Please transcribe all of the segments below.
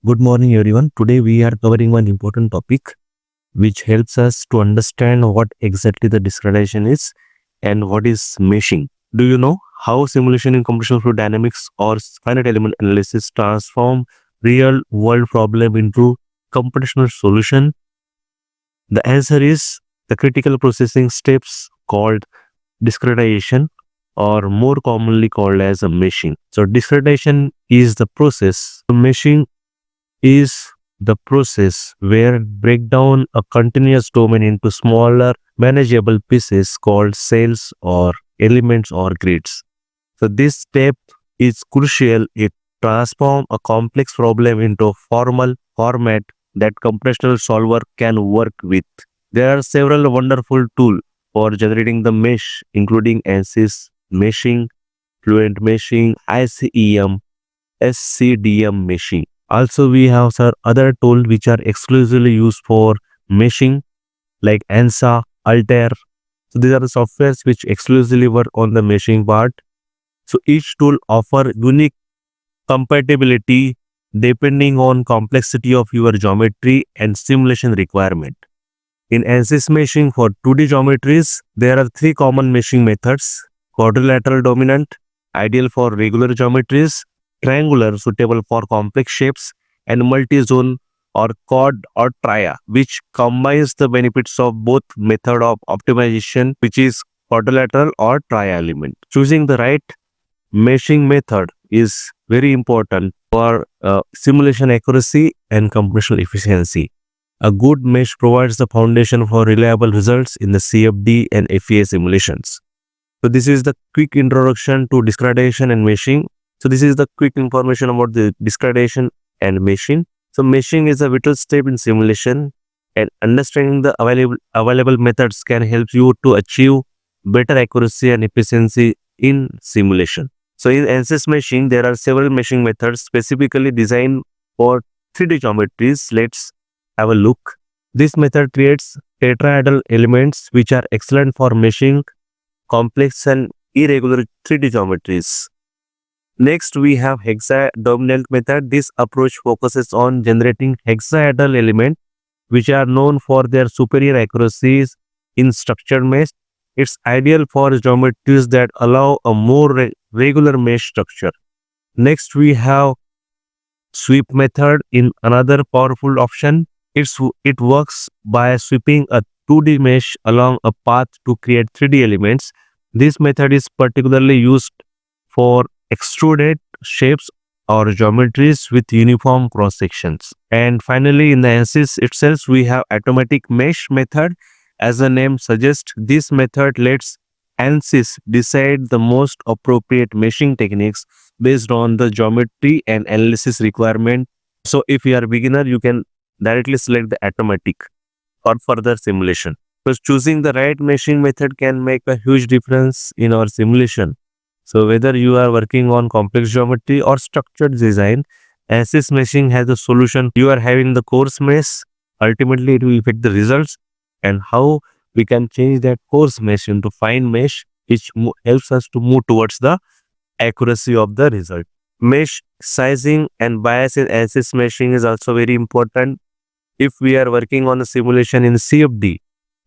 Good morning, everyone. Today we are covering one important topic which helps us to understand what exactly the discretization is and what is meshing. Do you know how simulation in computational fluid dynamics or finite element analysis transform real world problem into computational solution? The answer is the critical processing steps called discretization, or more commonly called as a meshing. So discretization is the process. Meshing is the process where break down a continuous domain into smaller manageable pieces called cells or elements or grids. So this step is crucial. It transforms a complex problem into a formal format that computational solver can work with. There are several wonderful tools for generating the mesh, including ANSYS meshing, Fluent meshing, ICEM, SCDM meshing. Also, we have other tools which are exclusively used for meshing, like ANSYS, Altair. So these are the softwares which exclusively work on the meshing part. So each tool offer unique compatibility depending on complexity of your geometry and simulation requirement. In ANSYS meshing for 2D geometries, there are three common meshing methods: quadrilateral dominant, ideal for regular geometries; triangular, suitable for complex shapes; and multi-zone or quad or tria, which combines the benefits of both method of optimization, which is quadrilateral or tria element. Choosing the right meshing method is very important for simulation accuracy and computational efficiency. A good mesh provides the foundation for reliable results in the CFD and FEA simulations. So this is the quick introduction to discretization and meshing. So this is the quick information about the discretization and meshing. So meshing is a vital step in simulation, and understanding the available methods can help you to achieve better accuracy and efficiency in simulation. So in ANSYS meshing, there are several meshing methods specifically designed for 3D geometries. Let's have a look. This method creates tetrahedral elements which are excellent for meshing complex and irregular 3D geometries. Next, we have hexadominant method. This approach focuses on generating hexahedral elements which are known for their superior accuracies in structured mesh. It's ideal for geometries that allow a more regular mesh structure. Next, we have sweep method in another powerful option. It works by sweeping a 2D mesh along a path to create 3D elements. This method is particularly used for extruded shapes or geometries with uniform cross sections. And finally, in the ANSYS itself, we have automatic mesh method. As the name suggests, this method lets ANSYS decide the most appropriate meshing techniques based on the geometry and analysis requirement. So if you are a beginner, you can directly select the automatic for further simulation. Because choosing the right meshing method can make a huge difference in our simulation. So whether you are working on complex geometry or structured design, ANSYS meshing has a solution. You are having the coarse mesh. Ultimately, it will affect the results, and how we can change that coarse mesh into fine mesh, which helps us to move towards the accuracy of the result. Mesh sizing and bias in ANSYS meshing is also very important. If we are working on a simulation in CFD,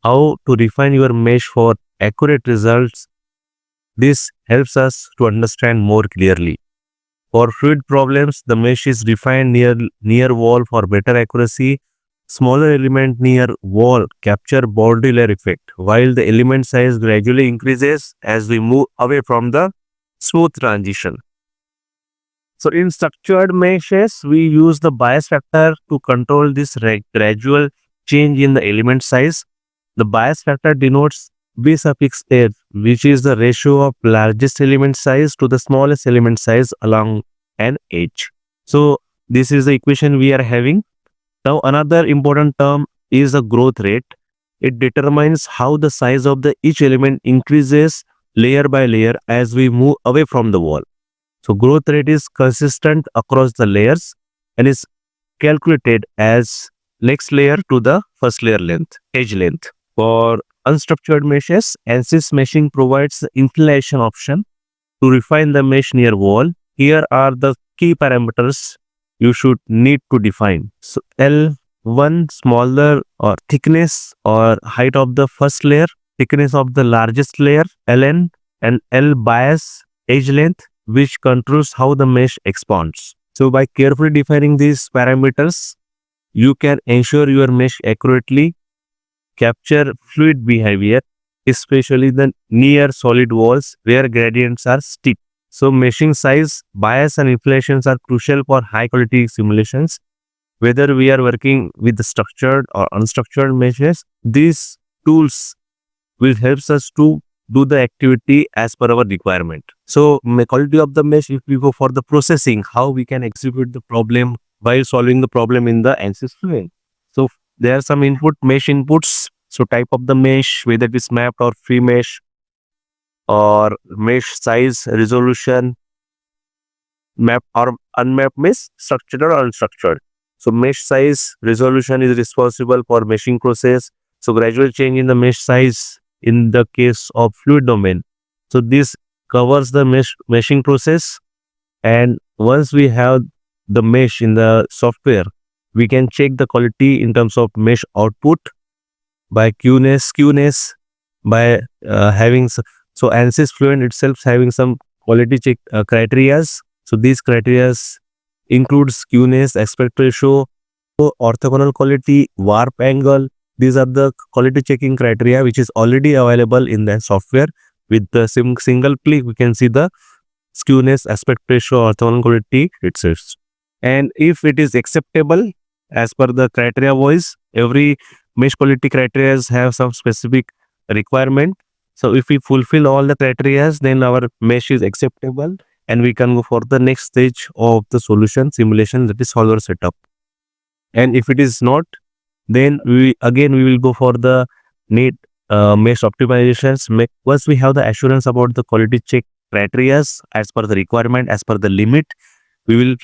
how to refine your mesh for accurate results, this helps us to understand more clearly. For fluid problems, the mesh is refined near wall for better accuracy. Smaller element near wall capture boundary layer effect, while the element size gradually increases as we move away from the smooth transition. So in structured meshes, we use the bias factor to control this gradual change in the element size. The bias factor denotes B suffix F, which is the ratio of largest element size to the smallest element size along an edge. So this is the equation we are having. Now another important term is the growth rate. It determines how the size of each element increases layer by layer as we move away from the wall. So growth rate is consistent across the layers and is calculated as next layer to the first layer length, edge length. For unstructured meshes, ANSYS meshing provides the inclination option to refine the mesh near wall. Here are the key parameters you should need to define. So L1 smaller or thickness or height of the first layer, thickness of the largest layer, Ln, and L bias edge length, which controls how the mesh expands. So by carefully defining these parameters, you can ensure your mesh accurately capture fluid behavior, especially the near solid walls where gradients are steep. So meshing size, bias and inflations are crucial for high quality simulations. Whether we are working with the structured or unstructured meshes, these tools will help us to do the activity as per our requirement. So quality of the mesh, if we go for the processing, how we can execute the problem while solving the problem in the ANSYS Fluent. So there are some mesh inputs. So type of the mesh, whether it is mapped or free mesh, or mesh size, resolution, map or unmapped mesh, structured or unstructured. So mesh size resolution is responsible for meshing process. So gradual change in the mesh size in the case of fluid domain. So this covers the meshing process, and once we have the mesh in the software, we can check the quality in terms of mesh output by skewness, by so ANSYS Fluent itself having some quality check criterias. So these criterias include skewness, aspect ratio, orthogonal quality, warp angle. These are the quality checking criteria which is already available in the software. With the single click, we can see the skewness, aspect ratio, orthogonal quality itself. And if it is acceptable as per the criteria wise, every mesh quality criteria have some specific requirement. So if we fulfill all the criteria, then our mesh is acceptable and we can go for the next stage of the solution simulation, that is solver setup. And if it is not, then we will go for the need mesh optimizations. Once we have the assurance about the quality check criteria as per the requirement, as per the limit, we will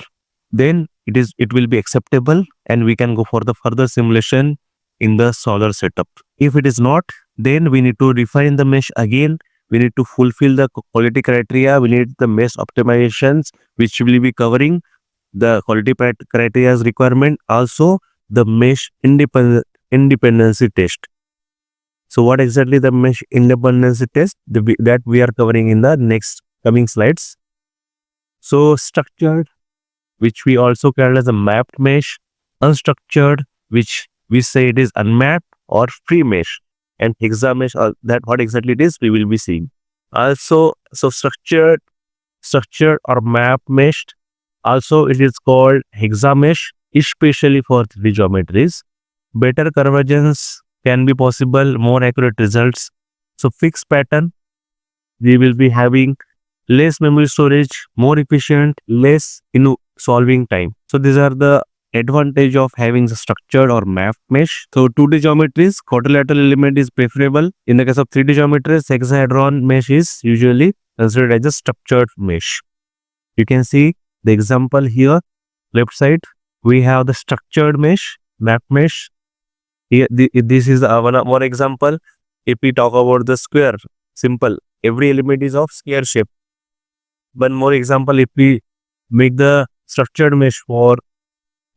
then it will be acceptable and we can go for the further simulation in the solver setup. If it is not, then we need to refine the mesh again. We need to fulfill the quality criteria. We need the mesh optimizations, which will be covering the quality criteria requirement, also the mesh independency test. So what exactly the mesh independency test, that we are covering in the next coming slides. So structured, which we also call as a mapped mesh, unstructured, which we say it is unmapped or free mesh, and hexamesh, that what exactly it is we will be seeing. Also, so structured or map meshed, also it is called hexamesh, especially for 3D geometries. Better convergence can be possible, more accurate results. So fixed pattern, we will be having less memory storage, more efficient, less solving time. So these are the advantage of having the structured or mapped mesh. So 2D geometries, quadrilateral element is preferable. In the case of 3D geometries, hexahedral mesh is usually considered as a structured mesh. You can see the example here, left side, we have the structured mesh, map mesh. Here, this is one example. If we talk about the square, simple, every element is of square shape. One more example, if we make the structured mesh for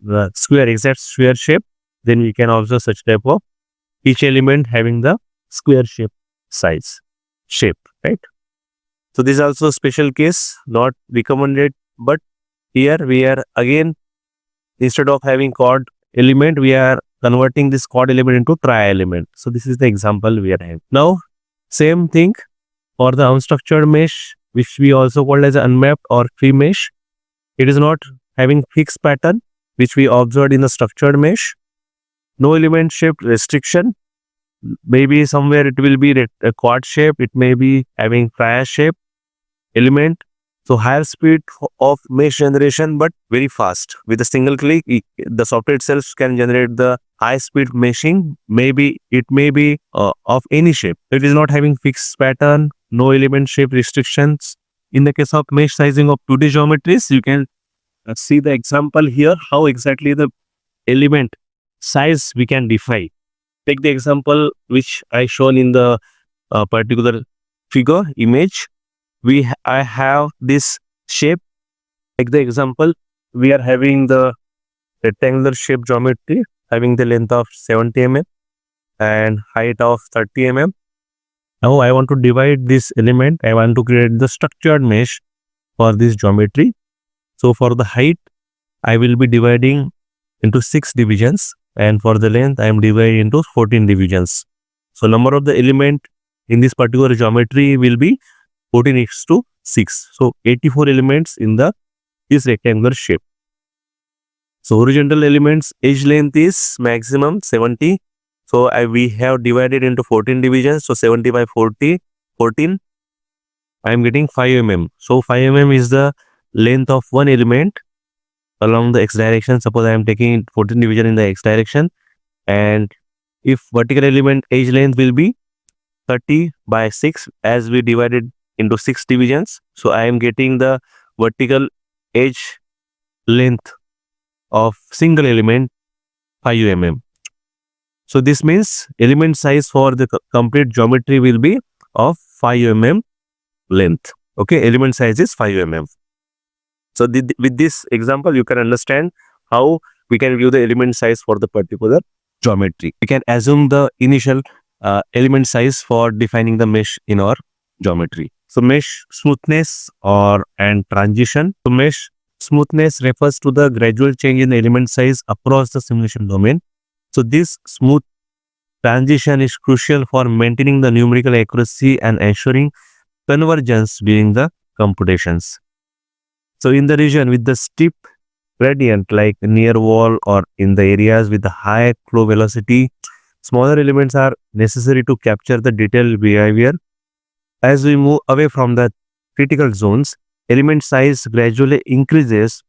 the exact square shape, then we can also such type of each element having the square shape right? So this is also a special case, not recommended, but here we are again, instead of having chord element, we are converting this chord element into tria element. So this is the example we are having. Now, same thing for the unstructured mesh, which we also call as unmapped or free mesh. It is not having fixed pattern, which we observed in the structured mesh. No element shape restriction. Maybe somewhere it will be a quad shape. It may be having tria shape element. So higher speed of mesh generation, but very fast. With a single click, the software itself can generate the high speed meshing. Maybe it may be of any shape. It is not having fixed pattern, no element shape restrictions. In the case of mesh sizing of 2D geometries, you can see the example here, how exactly the element size we can define. Take the example which I shown in the particular figure image. I have this shape, like the example, we are having the rectangular shape geometry having the length of 70 mm and height of 30 mm. Now I want to divide this element. I want to create the structured mesh for this geometry. So for the height, I will be dividing into 6 divisions, and for the length, I am dividing into 14 divisions. So number of the element in this particular geometry will be 14:6. So 84 elements in this rectangular shape. So horizontal elements edge length is maximum 70. So we have divided into 14 divisions. So 70 by 40, 14. I am getting 5 mm. So 5 mm is the length of one element along the x direction. Suppose I am taking 14 division in the x direction, and if vertical element edge length will be 30 by 6 as we divided into 6 divisions. So I am getting the vertical edge length of single element 5 mm. So this means element size for the complete geometry will be of 5 mm length. Okay, element size is 5 mm. So with this example, you can understand how we can view the element size for the particular geometry. We can assume the initial element size for defining the mesh in our geometry. So mesh smoothness and transition. So mesh smoothness refers to the gradual change in the element size across the simulation domain. So this smooth transition is crucial for maintaining the numerical accuracy and ensuring convergence during the computations. So in the region with the steep gradient like near wall or in the areas with the high flow velocity, smaller elements are necessary to capture the detailed behavior. As we move away from the critical zones, element size gradually increases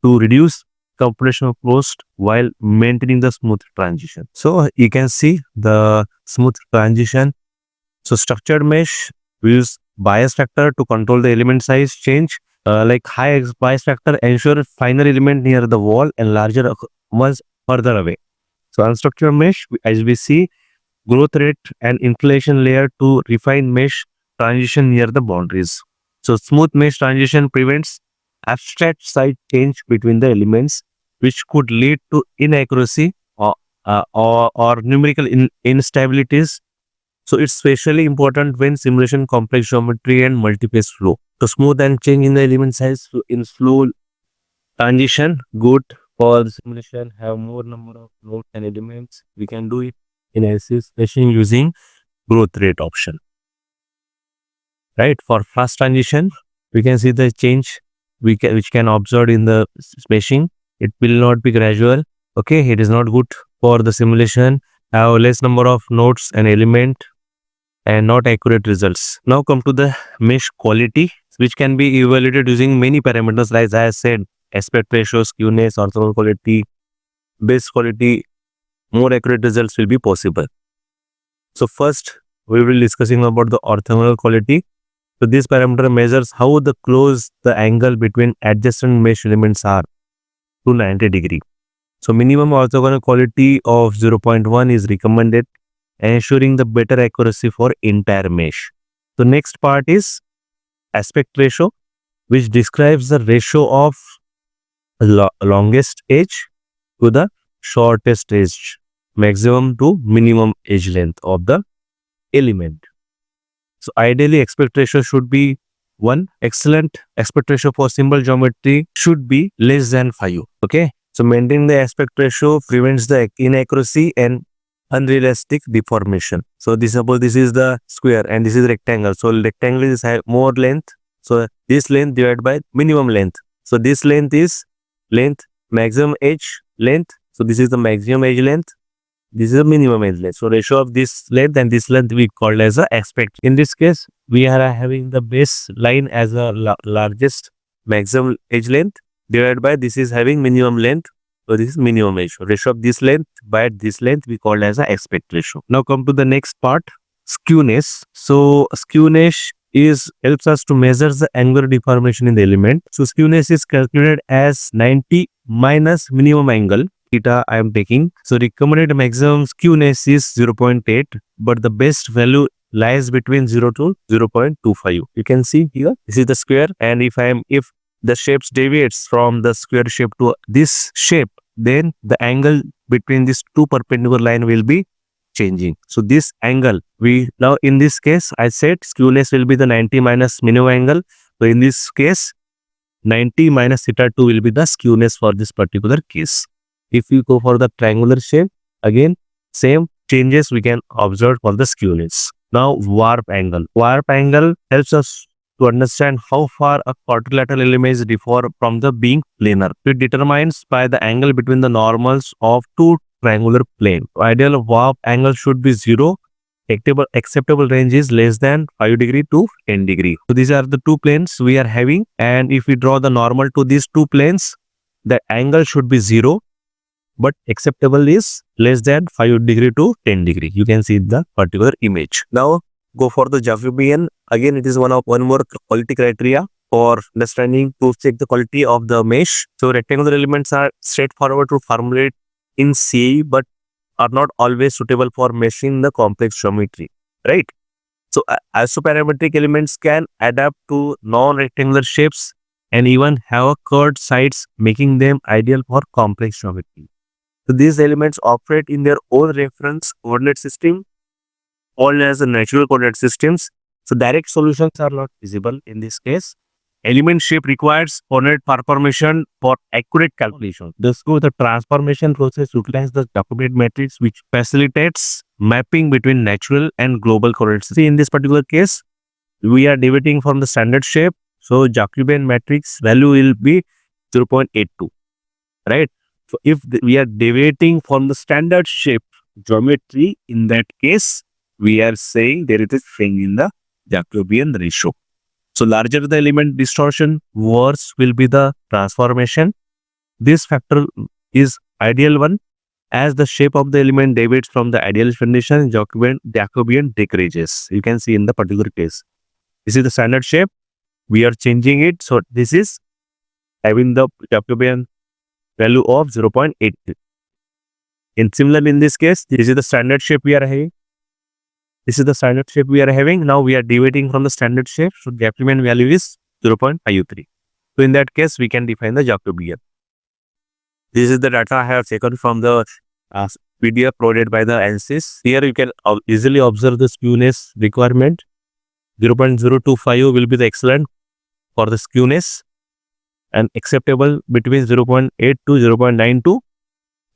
to reduce computational cost while maintaining the smooth transition. So you can see the smooth transition. So structured mesh use bias factor to control the element size change. Like high bias factor ensure finer element near the wall and larger ones further away. So unstructured mesh, as we see, growth rate and inflation layer to refine mesh transition near the boundaries. So smooth mesh transition prevents abstract side change between the elements, which could lead to inaccuracy or numerical instabilities. So it's especially important when simulation complex geometry and multi-phase flow. So smooth and change in the element size in flow transition, good for the simulation, have more number of nodes and elements. We can do it in ANSYS meshing using growth rate option. Right, for fast transition, we can see the change which can observe in the meshing. It will not be gradual. Okay, it is not good for the simulation. Have less number of nodes and element and not accurate results. Now come to the mesh quality, which can be evaluated using many parameters, like I said, aspect ratio, skewness, orthogonal quality, base quality. More accurate results will be possible. So first, we will discussing about the orthogonal quality. So this parameter measures how close the angle between adjacent mesh elements are to 90 degree. So minimum orthogonal quality of 0.1 is recommended, ensuring the better accuracy for entire mesh. The next part is aspect ratio, which describes the ratio of longest edge to the shortest edge, maximum to minimum edge length of the element. So ideally, aspect ratio should be 1. Excellent aspect ratio for simple geometry should be less than 5. Okay. So maintaining the aspect ratio prevents the inaccuracy and unrealistic deformation. So suppose this is the square and this is rectangle. So rectangle is more length. So this length divided by minimum length. So this length is length maximum edge length. So this is the maximum edge length. This is the minimum edge length. So ratio of this length and this length we called as a aspect. In this case, we are having the base line as a largest maximum edge length divided by this is having minimum length. So this is minimum edge. Ratio of this length by this length we called as a aspect ratio. Now come to the next part, skewness. So skewness helps us to measure the angular deformation in the element. So skewness is calculated as 90 minus minimum angle theta I am taking. So recommended maximum skewness is 0.8, but the best value lies between 0 to 0.25. You can see here, this is the square, and if the shapes deviates from the square shape to this shape, then the angle between these two perpendicular line will be changing. So this angle, we now in this case, I said skewness will be the 90 minus minimum angle. So in this case, 90 minus theta 2 will be the skewness for this particular case. If you go for the triangular shape, again, same changes we can observe for the skewness. Now, warp angle. Warp angle helps us to understand how far a quadrilateral element differ from the being planar. It determines by the angle between the normals of two triangular plane. Ideal warp angle should be 0. Acceptable range is less than 5 degree to 10 degree. So these are the two planes we are having, and if we draw the normal to these two planes, the angle should be 0, but acceptable is less than 5 degree to 10 degree. You can see the particular image. Now go for the Jacobian. Again, it is one more quality criteria for understanding to check the quality of the mesh. So rectangular elements are straightforward to formulate in CAE, but are not always suitable for meshing the complex geometry, right? So isoparametric elements can adapt to non-rectangular shapes and even have curved sides, making them ideal for complex geometry. So these elements operate in their own reference coordinate system, called as the natural coordinate systems. So direct solutions are not feasible in this case. Element shape requires coordinate transformation for accurate calculation. Thus, the transformation process utilizes the Jacobian matrix, which facilitates mapping between natural and global coordinates. See, in this particular case, we are deviating from the standard shape. So, Jacobian matrix value will be 0.82, right? So, if we are deviating from the standard shape geometry, in that case, we are saying there is a thing in the Jacobian ratio. So larger the element distortion, worse will be the transformation. This factor is ideal one, as the shape of the element deviates from the ideal condition. Jacobian decreases. You can see in the particular case. This is the standard shape. We are changing it. So this is having the Jacobian value of 0.8. And similarly in this case, this is the standard shape we are having. This is the standard shape we are having. Now we are deviating from the standard shape. So Jacobian value is 0.53. So in that case, we can define the Jacobian. This is the data I have taken from the PDF provided by the ANSYS. Here you can easily observe the skewness requirement. 0.025 will be the excellent for the skewness, and acceptable between 0.8 to 0.92.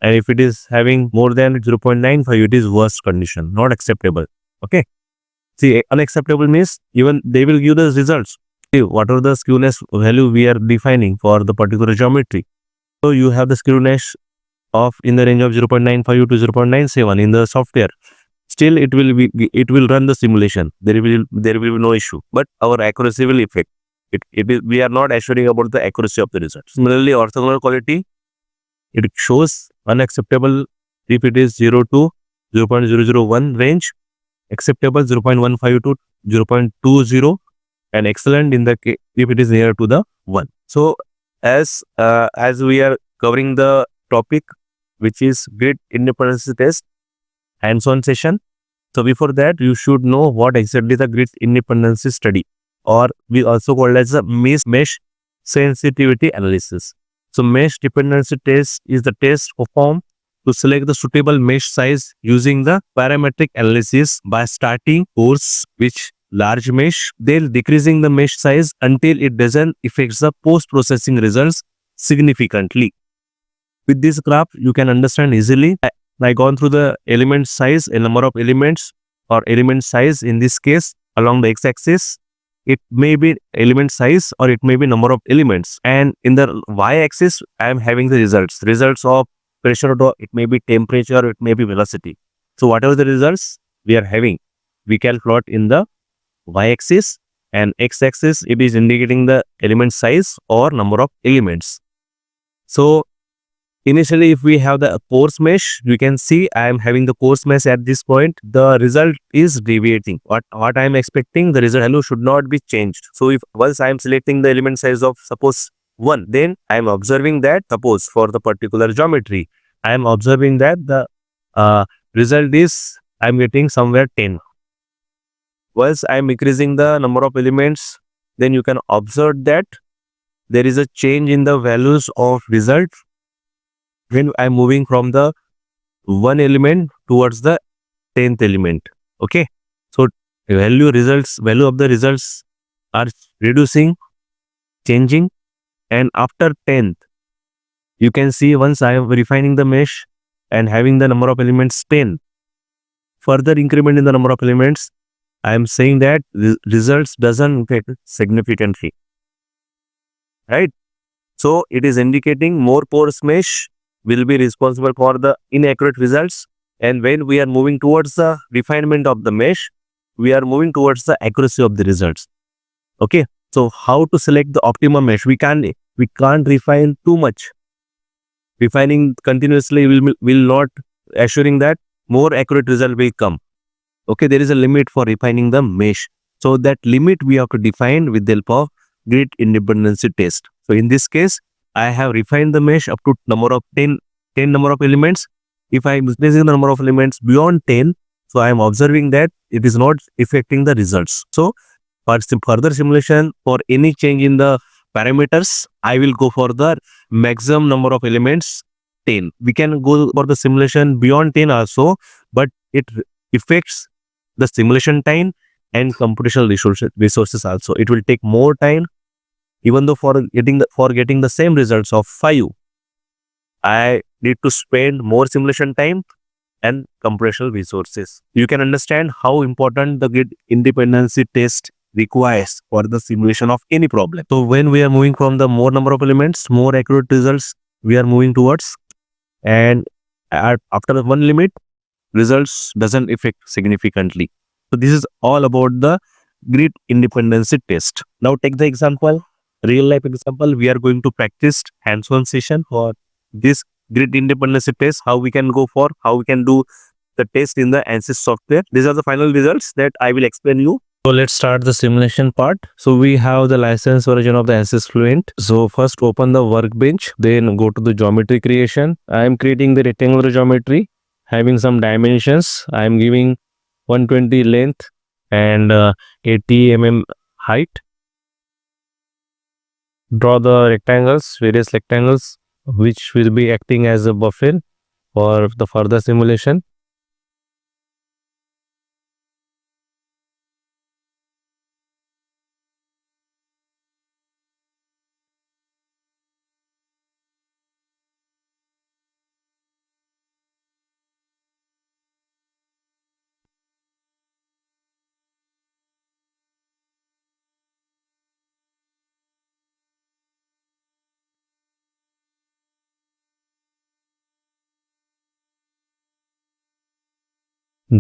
And if it is having more than 0.95, it is worst condition, not acceptable. Okay. See, unacceptable means even they will give the results. See, what are the skewness value we are defining for the particular geometry. So you have the skewness of in the range of 0.95 to 0.97 in the software. Still, it will run the simulation. There will be no issue. But our accuracy will affect. We are not assuring about the accuracy of the result. Similarly, orthogonal quality, it shows unacceptable if it is 0 to 0.001 range. Acceptable 0.15 to 0.20, and excellent in the case if it is near to the 1. So as we are covering the topic, which is grid independence test hands-on session. So before that, you should know what exactly the grid independence study, or we also call it as a mesh sensitivity analysis. So mesh dependency test is the test performed to select the suitable mesh size using the parametric analysis by starting course which large mesh, then decreasing the mesh size until it doesn't affect the post-processing results significantly. With this graph, you can understand easily. I gone through the element size, a number of elements or element size in this case along the x-axis. It may be element size or it may be number of elements. And in the y-axis, I am having the results of pressure, it may be temperature, it may be velocity. So whatever the results we are having, we can plot in the y-axis, and x-axis, it is indicating the element size or number of elements. So initially, if we have the coarse mesh, you can see I am having the coarse mesh at this point. The result is deviating. What I am expecting, the result value should not be changed. So if once I am selecting the element size of suppose 1, then I am observing that suppose for the particular geometry, I am observing that the result is I am getting somewhere 10. Once I am increasing the number of elements, then you can observe that there is a change in the values of result when I'm moving from the one element towards the 10th element. Okay. So value of the results are reducing, changing, and after 10th, you can see once I am refining the mesh and having the number of elements 10, further increment in the number of elements, I am saying that the results doesn't get significantly, right? So it is indicating more porous mesh will be responsible for the inaccurate results. And when we are moving towards the refinement of the mesh, we are moving towards the accuracy of the results. Okay. So how to select the optimum mesh? We can't refine too much. Refining continuously will not assuring that more accurate result will come. Okay, there is a limit for refining the mesh. So that limit we have to define with the help of grid independency test. So in this case, I have refined the mesh up to number of 10 number of elements. If I am increasing the number of elements beyond 10, so I am observing that it is not affecting the results. So for further simulation, for any change in the parameters, I will go for the maximum number of elements 10. We can go for the simulation beyond 10 also, but it affects the simulation time and computational resources also. It will take more time, even though for getting the same results of 5, I need to spend more simulation time and computational resources. You can understand how important the grid independency test requires for the simulation of any problem. So when we are moving from the more number of elements, more accurate results we are moving towards, and after one limit, results doesn't affect significantly. So this is all about the grid independency test. Now take the example, real life example. We are going to practice hands-on session for this grid independency test, how we can do the test in the ANSYS software. These are the final results that I will explain you. So let's start the simulation part. So we have the licensed version of the ANSYS Fluent. So first open the workbench, then go to the geometry creation. I am creating the rectangular geometry having some dimensions. I am giving 120 length and 80 mm height. Draw the rectangles, various rectangles, which will be acting as a buffer for the further simulation.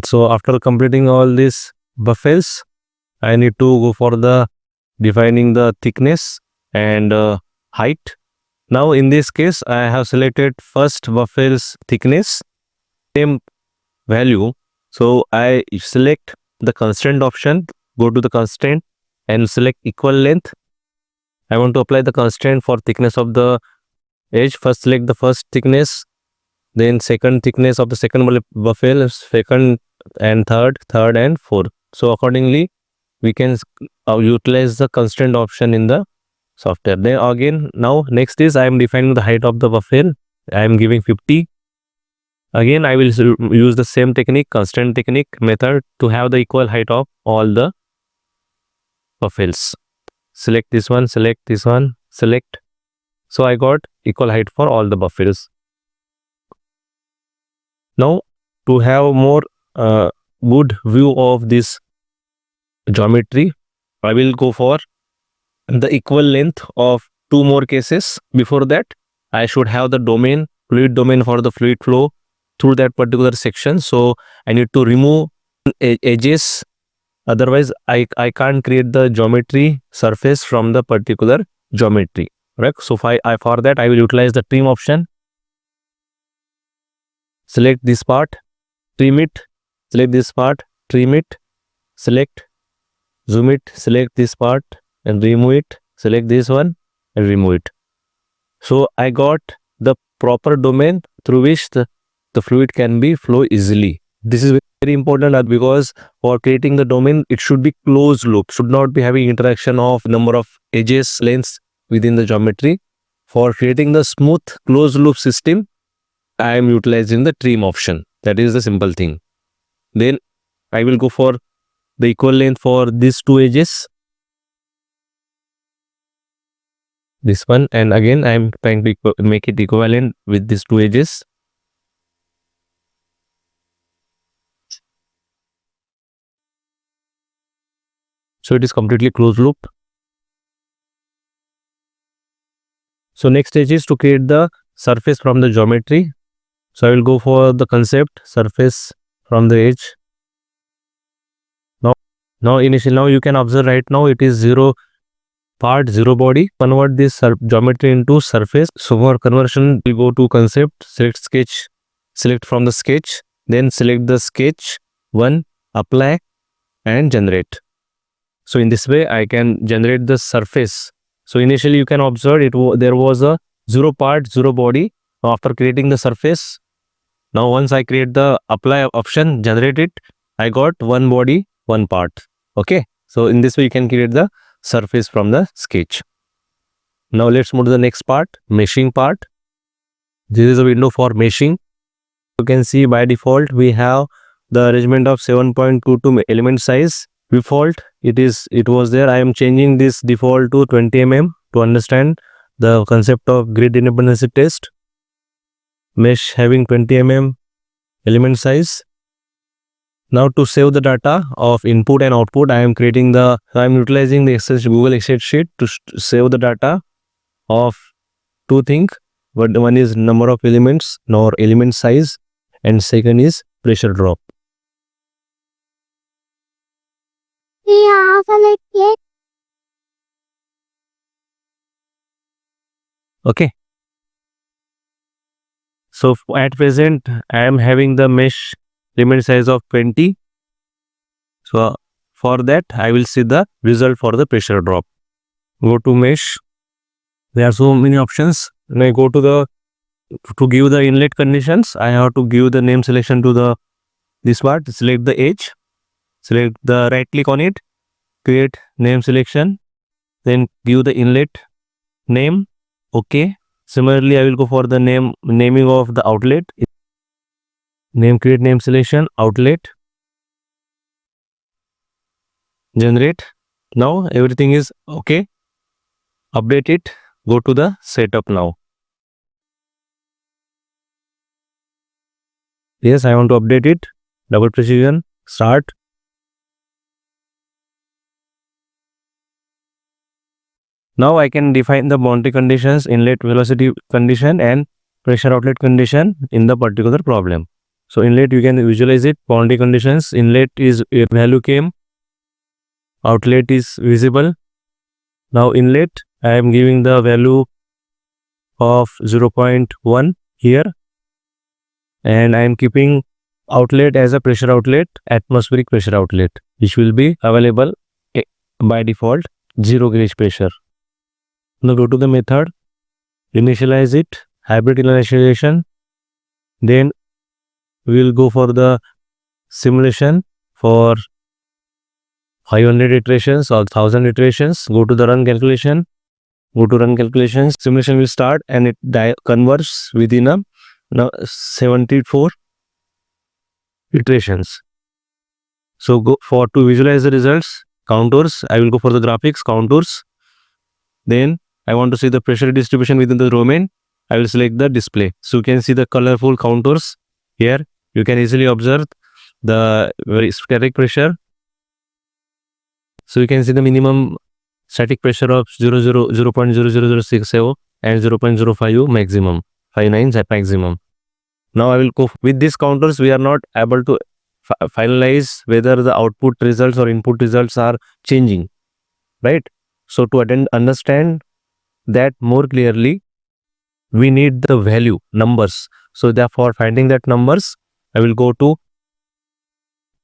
So after completing all these buffers, I need to go for the defining the thickness and height. Now in this case, I have selected first buffer's thickness, same value. So I select the constraint option, go to the constraint and select equal length. I want to apply the constraint for thickness of the edge. First select the first thickness, then second thickness of the second buffer, second and third and fourth. So accordingly, we can utilize the constraint option in the software. Then again, now next is I am defining the height of the buffer. I am giving 50. Again, I will use the same technique, constraint technique method, to have the equal height of all the buffers. Select this one, select this one, select. So I got equal height for all the buffers. Now to have more good view of this geometry, I will go for the equal length of two more cases. Before that, I should have the domain, fluid domain for the fluid flow through that particular section. So I need to remove edges. Otherwise, I can't create the geometry surface from the particular geometry. Right? So for that, I will utilize the trim option. Select this part, trim it, select this part, trim it, select, zoom it, select this part and remove it, select this one and remove it. So I got the proper domain through which the fluid can be flow easily. This is very important because for creating the domain, it should be closed loop, should not be having interaction of number of edges, lengths within the geometry. For creating the smooth closed loop system, I am utilizing the trim option. That is the simple thing. Then I will go for the equal length for these two edges. This one, and again I am trying to make it equivalent with these two edges. So it is completely closed loop. So next stage is to create the surface from the geometry. So I will go for the concept surface from the edge. Now you can observe right now it is 0 part, 0 body. Convert this geometry into surface. So for conversion, we go to concept, select sketch, select from the sketch, then select the sketch 1, apply and generate. So in this way, I can generate the surface. So initially you can observe there was a 0 part, 0 body. After creating the surface, now once I create the apply option, generate it, I got 1 body, 1 part. Okay. So in this way, you can create the surface from the sketch. Now let's move to the next part, meshing part. This is a window for meshing. You can see by default, we have the arrangement of 7.22 element size. Default, it was there. I am changing this default to 20 mm to understand the concept of grid independency test. Mesh having 20 mm element size. Now to save the data of input and output, I am utilizing the Google Excel sheet to save the data of two things. But one is number of elements nor element size, and second is pressure drop. Okay. So at present, I am having the mesh element size of 20. So for that, I will see the result for the pressure drop. Go to mesh. There are so many options. When I go to give the inlet conditions, I have to give the name selection to this part. Select the edge. Select the right click on it. Create name selection. Then give the inlet name. Okay. Similarly, I will go for the naming of the outlet. Create name selection, outlet. Generate. Now everything is okay. Update it. Go to the setup now. Yes, I want to update it. Double precision. Start. Now I can define the boundary conditions, inlet velocity condition and pressure outlet condition in the particular problem. So inlet, you can visualize it. Boundary conditions, inlet is a value came. Outlet is visible. Now inlet, I am giving the value of 0.1 here. And I am keeping outlet as a pressure outlet, atmospheric pressure outlet, which will be available by default 0 gauge pressure. Now go to the method, initialize it, hybrid initialization. Then we will go for the simulation for 500 iterations or 1000 iterations. Go to the run calculation. Go to run calculations. Simulation will start and it converts within 74 iterations. So to visualize the results, contours, I will go for the graphics, contours. Then I want to see the pressure distribution within the domain. I will select the display. So you can see the colorful contours here. You can easily observe the static pressure. So you can see the minimum static pressure of 0.00067 and 0.05 maximum, 59 maximum. Now I will go with these contours. We are not able to finalize whether the output results or input results are changing, right? So to understand that more clearly, we need the value, numbers. So therefore, finding that numbers, I will go to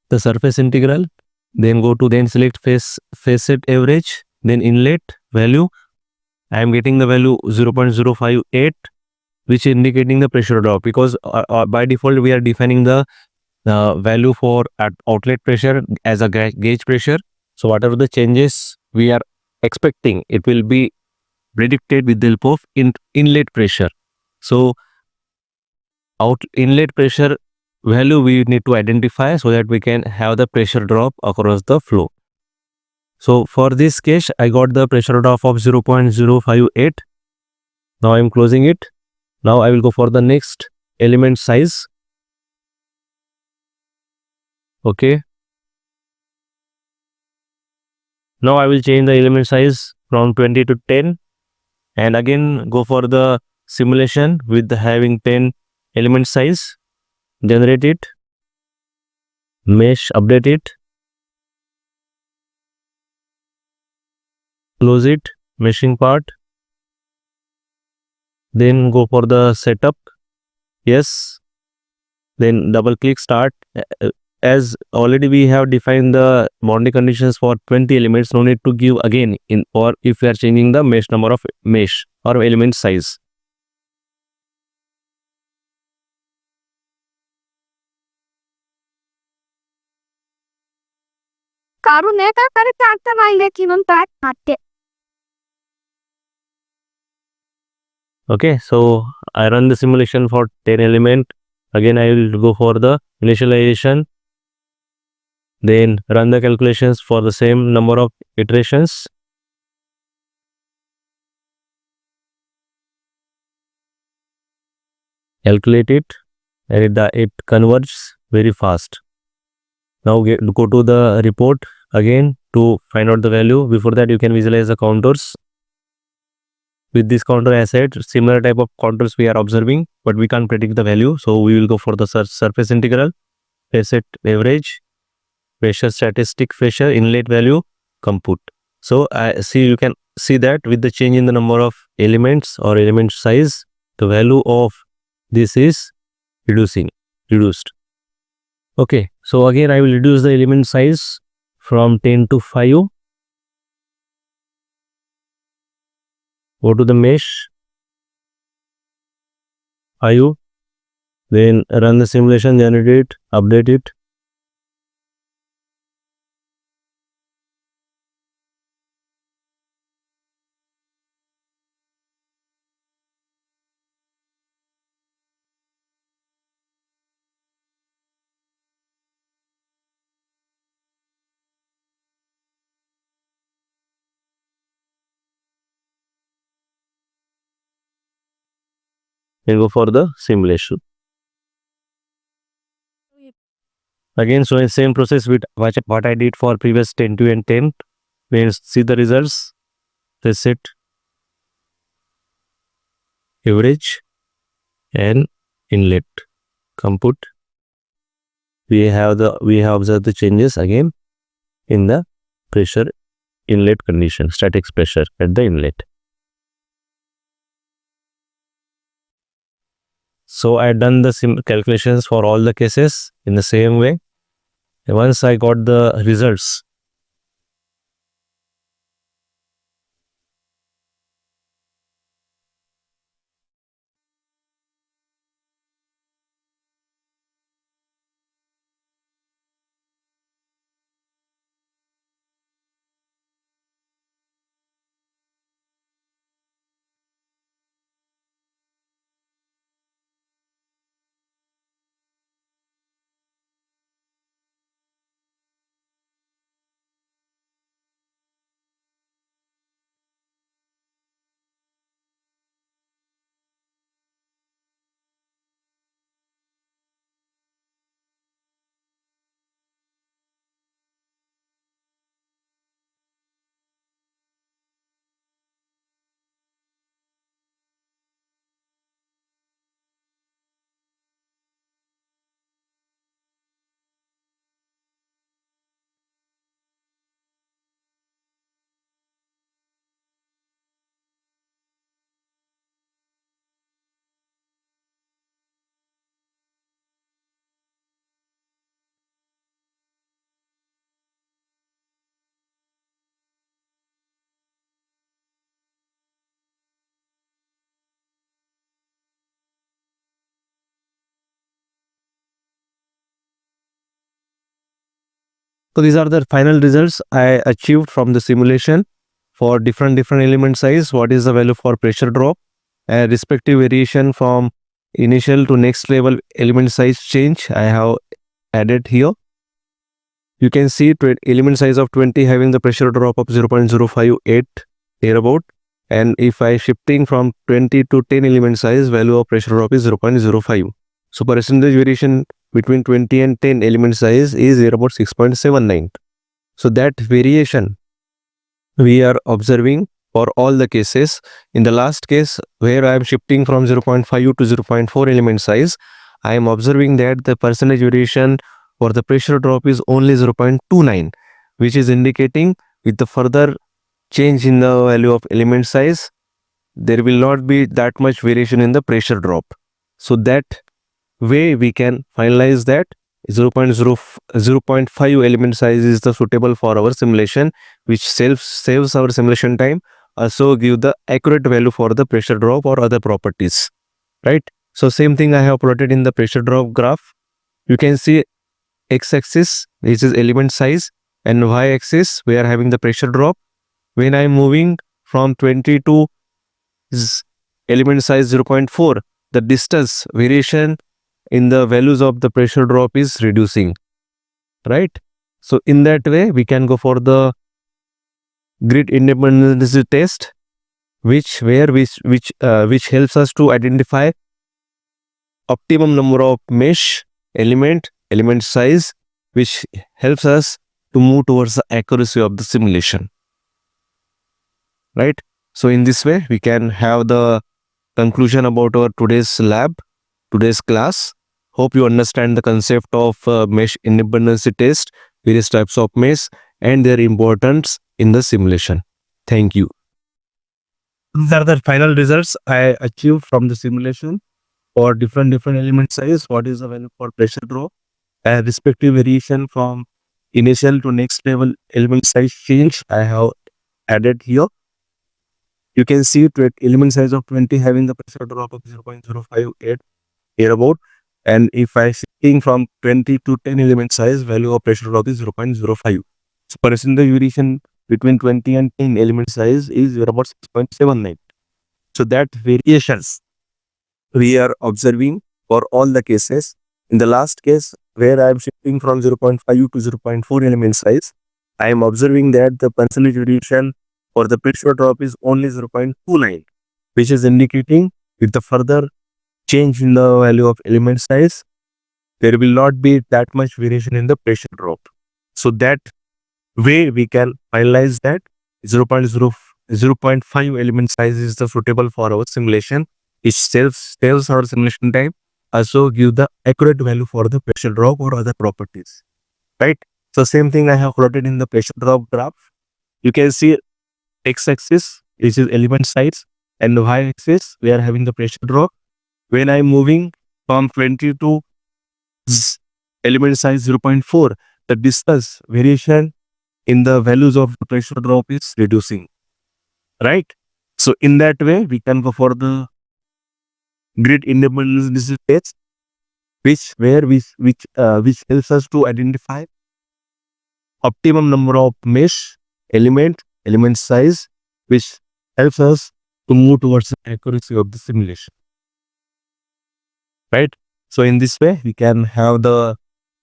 the surface integral, then select facet average, then inlet value. I am getting the value 0.058, which is indicating the pressure drop, because by default we are defining the value for outlet pressure as a gauge pressure. So whatever the changes we are expecting, it will be predicted with the help of inlet pressure. So inlet pressure value we need to identify so that we can have the pressure drop across the flow. So for this case, I got the pressure drop of 0.058. Now I am closing it. Now I will go for the next element size. Okay. Now I will change the element size from 20 to 10 and again go for the simulation with having 10 element size. Generate it, mesh, update it, close it, meshing part. Then go for the setup. Yes. Then double click start. As already we have defined the boundary conditions for 20 elements, no need to give again in or if we are changing the mesh number of mesh or element size. Okay, so I run the simulation for 10 element. Again, I will go for the initialization. Then run the calculations for the same number of iterations. Calculate it and it converges very fast. Now go to the report again to find out the value. Before that, you can visualize the contours. With this contour asset, similar type of contours we are observing, but we can't predict the value. So we will go for the surface integral, facet average, pressure statistic pressure, inlet value, compute. So I see you can see that with the change in the number of elements or element size, the value of this is reduced. Okay, so again I will reduce the element size from 10 to 5. Go to the mesh, 5. Then run the simulation, generate it, update it. Then go for the simulation. Again, so in same process with what I did for previous 10 to and 10. Then see the results. Facet average and inlet compute. We have observed the changes again in the pressure inlet condition, static pressure at the inlet. So I done the calculations for all the cases in the same way. And once I got the results, so these are the final results I achieved from the simulation for different element size, what is the value for pressure drop, and respective variation from initial to next level element size change I have added here. You can see element size of 20 having the pressure drop of 0.058 thereabout, and if I shifting from 20 to 10 element size, value of pressure drop is 0.05. So percentage variation between 20 and 10 element size is about 6.79. So that variation we are observing for all the cases. In the last case where I am shifting from 0.5 to 0.4 element size, I am observing that the percentage variation for the pressure drop is only 0.29, which is indicating with the further change in the value of element size, there will not be that much variation in the pressure drop. So that way we can finalize that 0.5 element size is the suitable for our simulation, which saves our simulation time, also give the accurate value for the pressure drop or other properties, right? So same thing I have plotted in the pressure drop graph. You can see x-axis, this is element size, and y-axis we are having the pressure drop. When I am moving from 20 to element size 0.4, the distance variation in the values of the pressure drop is reducing, right? So in that way we can go for the grid independence test, which helps us to identify optimum number of mesh element size, which helps us to move towards the accuracy of the simulation, right? So in this way we can have the conclusion about our today's class. Hope you understand the concept of mesh independency test, various types of mesh, and their importance in the simulation. Thank you. These are the final results I achieved from the simulation for different element size. What is the value for pressure drop and respective variation from initial to next level element size change I have added here. You can see element size of 20 having the pressure drop of 0.058 hereabout, and if I shifting from 20 to 10 element size, value of pressure drop is 0.05. So percentage variation between 20 and 10 element size is about 6.79. So that variations we are observing for all the cases. In the last case where I am shifting from 0.5 to 0.4 element size, I am observing that the percentage variation for the pressure drop is only 0.29, which is indicating with the further change in the value of element size, there will not be that much variation in the pressure drop. So that way we can finalize that 0.5 element size is the suitable for our simulation. It saves our simulation time, also give the accurate value for the pressure drop or other properties, right? So same thing I have plotted in the pressure drop graph. You can see x-axis, which is element size, and the y-axis we are having the pressure drop. When I am moving from 20 to element size 0.4, the distance variation in the values of the pressure drop is reducing, right? So in that way we can go for the grid independence test, which helps us to identify optimum number of mesh element size, which helps us to move towards the accuracy of the simulation, right? So in this way we can have the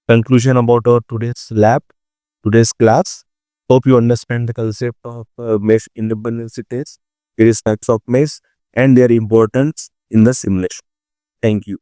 conclusion about our today's class. Hope you understand the concept of mesh independence test, various types of mesh, and their importance in the simulation. Thank you.